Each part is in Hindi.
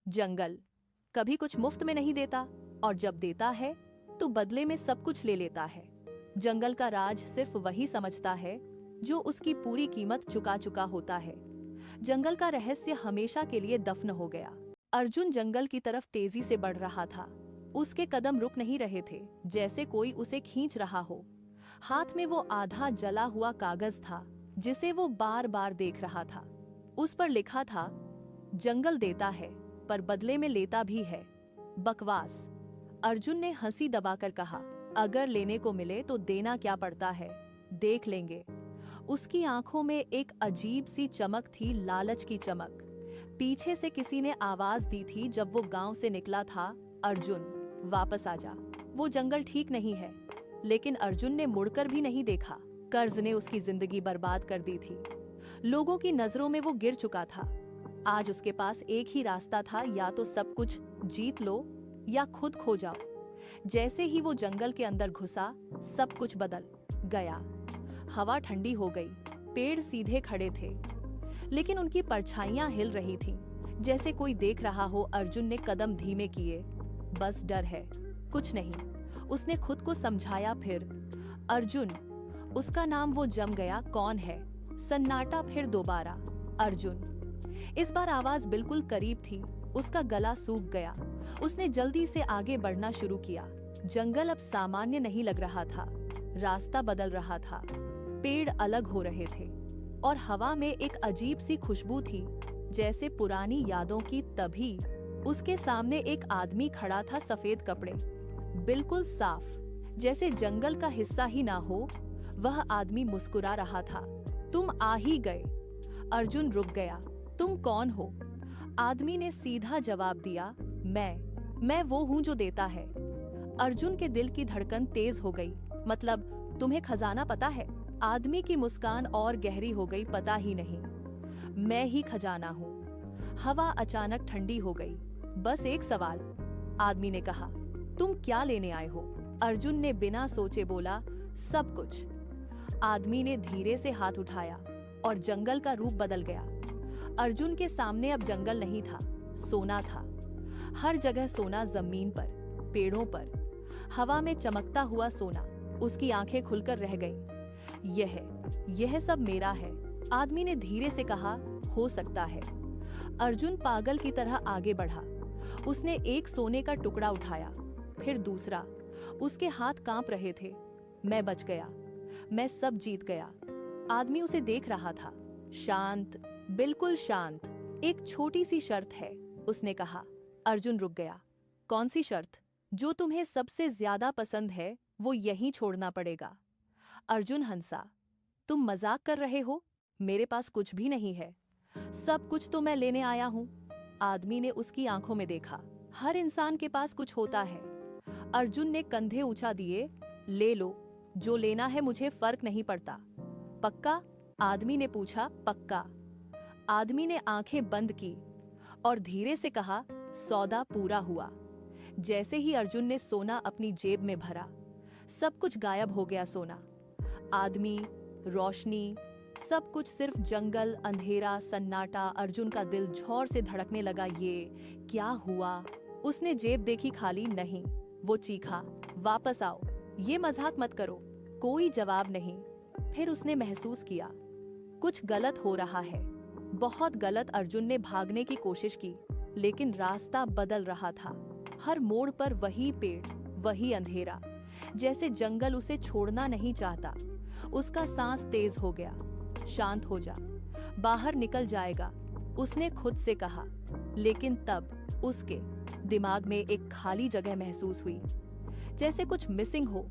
जंगल कभी कुछ मुफ्त में नहीं देता, और जब देता है तो बदले में सब कुछ ले लेता है। जंगल का राज सिर्फ वही समझता है जो उसकी पूरी कीमत चुका चुका होता है। जंगल का रहस्य हमेशा के लिए दफन हो गया। अर्जुन जंगल की तरफ तेजी से बढ़ रहा था। उसके कदम रुक नहीं रहे थे, जैसे कोई उसे खींच रहा हो। हाथ में वो आधा जला हुआ कागज था जिसे वो बार बार देख रहा था। उस पर लिखा था, जंगल देता है पर बदले में लेता भी है। बकवास। अर्जुन ने हंसी दबाकर कहा, अगर लेने को मिले तो देना क्या पड़ता है, देख लेंगे। उसकी आंखों में एक अजीब सी चमक थी, लालच की चमक। पीछे से किसी ने आवाज दी थी जब वो गांव से निकला था, अर्जुन वापस आ जा, वो जंगल ठीक नहीं है। लेकिन अर्जुन ने मुड़कर भी नहीं देखा। कर्ज ने उसकी जिंदगी बर्बाद कर दी थी। लोगों की नजरों में वो गिर चुका था। आज उसके पास एक ही रास्ता था, या तो सब कुछ जीत लो या खुद खो जाओ। जैसे ही वो जंगल के अंदर घुसा, सब कुछ बदल गया। हवा ठंडी हो गई, पेड़ सीधे खड़े थे, लेकिन उनकी परछाइयां हिल रही थीं, जैसे कोई देख रहा हो। अर्जुन ने कदम धीमे किए। बस डर है, कुछ नहीं, उसने खुद को समझाया। फिर अर्जुन, उसका नाम वो जम गया। कौन है? सन्नाटा फिर दोबारा, अर्जुन। इस बार आवाज बिल्कुल करीब थी। उसका गला सूख गया। उसने जल्दी से आगे बढ़ना शुरू किया। जंगल अब सामान्य नहीं लग रहा था, रास्ता बदल रहा था। पेड़ अलग हो रहे थे और हवा में एक अजीब सी खुशबू थी, जैसे पुरानी यादों की। तभी उसके सामने एक आदमी खड़ा था, सफेद कपड़े, बिल्कुल साफ, जैसे जंगल का हिस्सा ही ना हो। वह आदमी मुस्कुरा रहा था। तुम आ ही गए। अर्जुन रुक गया। तुम कौन हो? आदमी ने सीधा जवाब दिया, मैं वो हूं जो देता है। अर्जुन के दिल की धड़कन तेज हो गई। मतलब तुम्हें खजाना पता है? आदमी की मुस्कान और गहरी हो गई। पता ही नहीं, मैं ही खजाना हूं। हवा अचानक ठंडी हो गई। बस एक सवाल, आदमी ने कहा, तुम क्या लेने आए हो? अर्जुन ने बिना सोचे बोला, सब कुछ। आदमी ने धीरे से हाथ उठाया और जंगल का रूप बदल गया। अर्जुन के सामने अब जंगल नहीं था, सोना था। हर जगह सोना, जमीन पर, पेड़ों पर, हवा में चमकता हुआ सोना। उसकी आंखें खुलकर रह गईं। यह सब मेरा है, आदमी ने धीरे से कहा। हो सकता है। अर्जुन पागल की तरह आगे बढ़ा। उसने एक सोने का टुकड़ा उठाया, फिर दूसरा। उसके हाथ कांप रहे थे। मैं बच गया, मैं सब जीत गया। आदमी उसे देख रहा था, शांत, बिल्कुल शांत। एक छोटी सी शर्त है, उसने कहा। अर्जुन रुक गया। कौन सी शर्त? जो तुम्हें सबसे ज्यादा पसंद है वो यहीं छोड़ना पड़ेगा। अर्जुन हंसा। तुम मजाक कर रहे हो? मेरे पास कुछ भी नहीं है। सब कुछ तो मैं लेने आया हूं। आदमी ने उसकी आंखों में देखा। हर इंसान के पास कुछ होता है। अर्जुन ने कंधे ऊंचा दिए। ले लो, जो लेना है, मुझे फर्क नहीं पड़ता। पक्का? आदमी ने पूछा। पक्का। आदमी ने आंखें बंद की और धीरे से कहा, सौदा पूरा हुआ। जैसे ही अर्जुन ने सोना अपनी जेब में भरा, सब कुछ गायब हो गया। सोना, आदमी, रोशनी, सब कुछ सिर्फ जंगल, अंधेरा, सन्नाटा। अर्जुन का दिल जोर से धड़कने लगा। ये क्या हुआ? उसने जेब देखी, खाली नहीं। वो चीखा, वापस आओ, ये मजाक मत करो। कोई जवाब नहीं। फिर उसने महसूस किया, कुछ गलत हो रहा है, बहुत गलत। अर्जुन ने भागने की कोशिश की, लेकिन रास्ता बदल रहा था। हर मोड़ पर वही पेड़, वही अंधेरा, जैसे जंगल उसे छोड़ना नहीं चाहता। उसका सांस तेज हो गया। शांत हो जा, बाहर निकल जाएगा, उसने खुद से कहा। लेकिन तब उसके दिमाग में एक खाली जगह महसूस हुई, जैसे कुछ मिसिंग हो।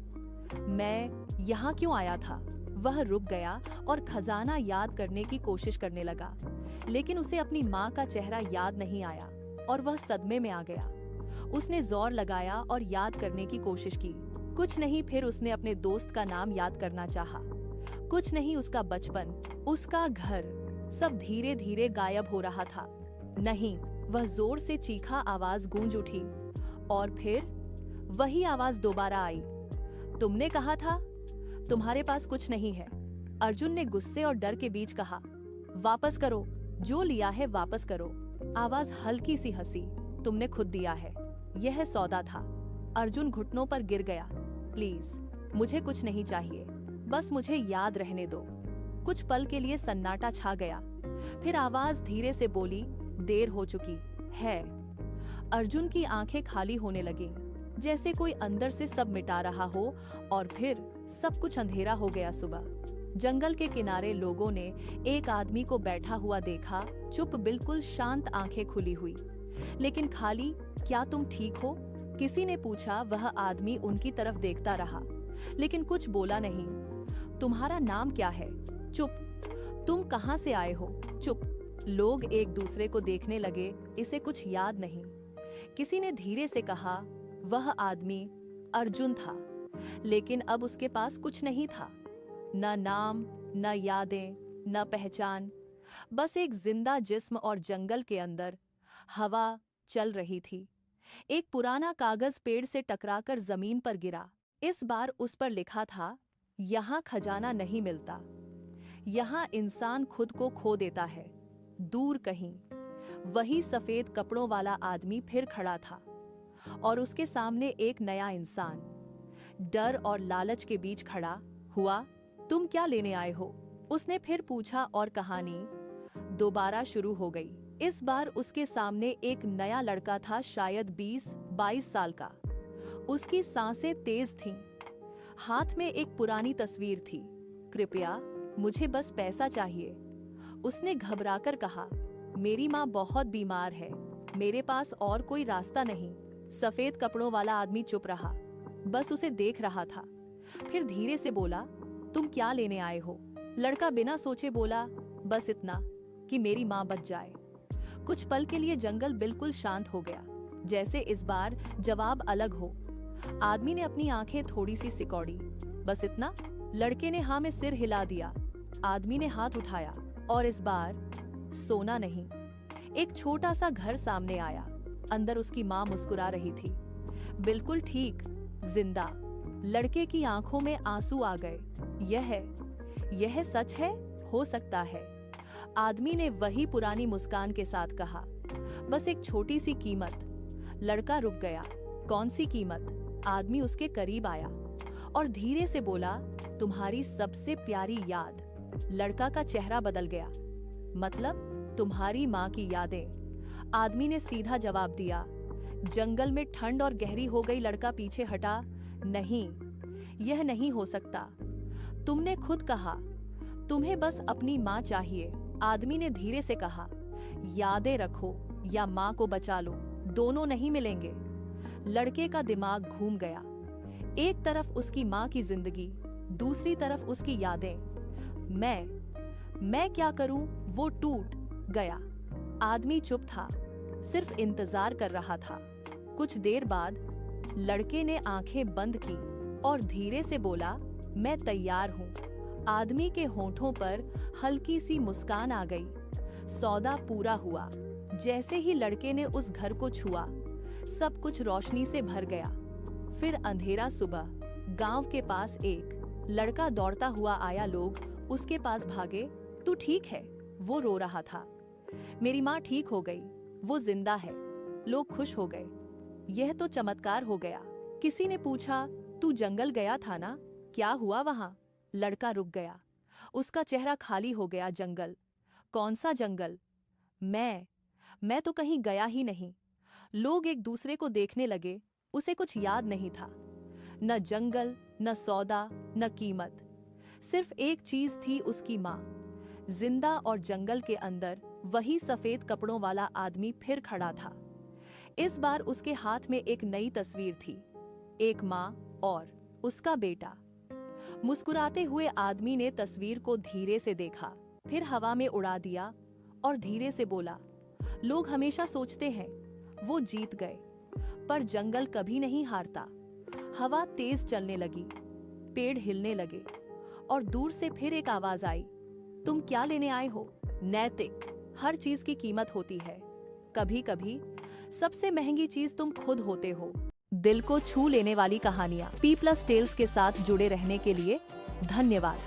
मैं यहाँ क्यों आया था? वह रुक गया और खजाना याद करने की कोशिश करने लगा, लेकिन उसे अपनी माँ का चेहरा याद नहीं आया और वह सदमे में आ गया। उसने जोर लगाया और याद करने की कोशिश की, कुछ नहीं। फिर उसने अपने दोस्त का नाम याद करना चाहा, कुछ नहीं। उसका बचपन, उसका घर, सब धीरे धीरे गायब हो रहा था। नहीं, वह जोर से चीखा, आवाज गूंज उठी और फिर वही आवाज दोबारा आई। तुमने कहा था तुम्हारे पास कुछ नहीं है। अर्जुन ने गुस्से और डर के बीच कहा, वापस करो, जो लिया है वापस करो। आवाज हल्की सी हंसी, तुमने खुद दिया है। यह सौदा था। अर्जुन घुटनों पर गिर गया। प्लीज, मुझे कुछ नहीं चाहिए, बस मुझे याद रहने दो। कुछ पल के लिए सन्नाटा छा गया। फिर आवाज धीरे से बोली, देर हो चुकी है। अर्जुन की आंखें खाली होने लगी, जैसे कोई अंदर से सब मिटा रहा हो, और फिर सब कुछ अंधेरा हो गया। सुबह जंगल के किनारे लोगों ने एक आदमी को बैठा हुआ देखा, चुप, बिल्कुल शांत, आंखें खुली हुई, लेकिन खाली। क्या तुम ठीक हो? किसी ने पूछा। वह आदमी उनकी तरफ देखता रहा, लेकिन कुछ बोला नहीं। तुम्हारा नाम क्या है? चुप। तुम कहाँ से आए हो? चुप। लोग एक दूसरे को देखने लगे, इसे कुछ याद नहीं। किसी ने धीरे से कहा, वह आदमी अर्जुन था, लेकिन अब उसके पास कुछ नहीं था। न नाम, न यादें, न पहचान, बस एक जिंदा जिस्म। और जंगल के अंदर हवा चल रही थी। एक पुराना कागज पेड़ से टकराकर जमीन पर गिरा। इस बार उस पर लिखा था, यहाँ खजाना नहीं मिलता, यहाँ इंसान खुद को खो देता है। दूर कहीं वही सफेद कपड़ों वाला आदमी फिर खड़ा था, और उसके सामने एक नया इंसान, डर और लालच के बीच खड़ा हुआ। तुम क्या लेने आए हो? उसने फिर पूछा, और कहानी दोबारा शुरू हो गई। इस बार उसके सामने एक नया लड़का था, शायद 20-22 साल का। उसकी सांसें तेज थीं। हाथ में एक पुरानी तस्वीर थी। कृपया, मुझे बस पैसा चाहिए, उसने घबराकर कहा। मेरी माँ बहुत बीमार है, मेरे पास और कोई रास्ता नहीं। सफेद कपड़ों वाला आदमी चुप रहा, बस उसे देख रहा था। फिर धीरे से बोला, तुम क्या लेने आए हो? लड़का बिना सोचे बोला, बस इतना कि मेरी माँ बच जाए। कुछ पल के लिए जंगल बिल्कुल शांत हो गया, जैसे इस बार जवाब अलग हो। आदमी ने अपनी आंखें थोड़ी सी सिकोड़ी। बस इतना? लड़के ने हाँ में सिर हिला दिया। आदमी ने हाथ उठाया, और इस बार सोना नहीं। एक छोटा सा घर सामने आया। अंदर उसकी माँ मुस्कुरा रही थी, बिल्कुल ठीक, जिंदा। लड़के की आंखों में आंसू आ गए। यह सच है? हो सकता है, आदमी ने वही पुरानी मुस्कान के साथ कहा। बस एक छोटी सी कीमत। लड़का रुक गया। कौन सी कीमत? आदमी उसके करीब आया और धीरे से बोला, तुम्हारी सबसे प्यारी याद। लड़का का चेहरा बदल गया। मतलब? तुम्हारी माँ की यादें। आदमी ने सीधा जवाब दिया। जंगल में ठंड और गहरी हो गई। लड़का पीछे हटा। नहीं, यह नहीं हो सकता। तुमने खुद कहा, तुम्हें बस अपनी माँ चाहिए। आदमी ने धीरे से कहा, यादें रखो या माँ को बचा लो, दोनों नहीं मिलेंगे। लड़के का दिमाग घूम गया। एक तरफ उसकी माँ की जिंदगी, दूसरी तरफ उसकी यादें। मैं क्या करूं? वो टूट गया। आदमी चुप था, सिर्फ इंतजार कर रहा था। कुछ देर बाद लड़के ने आंखें बंद की और धीरे से बोला, मैं तैयार हूँ। आदमी के होठों पर हल्की सी मुस्कान आ गई। सौदा पूरा हुआ। जैसे ही लड़के ने उस घर को छुआ, सब कुछ रोशनी से भर गया। फिर अंधेरा। सुबह गांव के पास एक लड़का दौड़ता हुआ आया। लोग उसके पास भागे। तू ठीक है? वो रो रहा था। मेरी माँ ठीक हो गई, वो जिंदा है। लोग खुश हो गए। यह तो चमत्कार हो गया। किसी ने पूछा, तू जंगल गया था ना? क्या हुआ वहां? लड़का रुक गया। उसका चेहरा खाली हो गया। जंगल? कौन सा जंगल? मैं तो कहीं गया ही नहीं। लोग एक दूसरे को देखने लगे। उसे कुछ याद नहीं था, न जंगल, न सौदा, न कीमत। सिर्फ एक चीज थी, उसकी माँ, जिंदा। और जंगल के अंदर वही सफेद कपड़ों वाला आदमी फिर खड़ा था। इस बार उसके हाथ में एक नई तस्वीर थी, एक माँ और उसका बेटा। मुस्कुराते हुए आदमी ने तस्वीर को धीरे से देखा, फिर हवा में उड़ा दिया और धीरे से बोला, लोग हमेशा सोचते हैं वो जीत गए, पर जंगल कभी नहीं हारता। हवा तेज चलने लगी, पेड़ हिलने लगे और दूर से फिर एक आवाज आई, तुम क्या लेने आए हो? नैतिक। हर चीज की कीमत होती है। कभी कभी सबसे महंगी चीज तुम खुद होते हो। दिल को छू लेने वाली कहानियां P+ टेल्स के साथ जुड़े रहने के लिए धन्यवाद।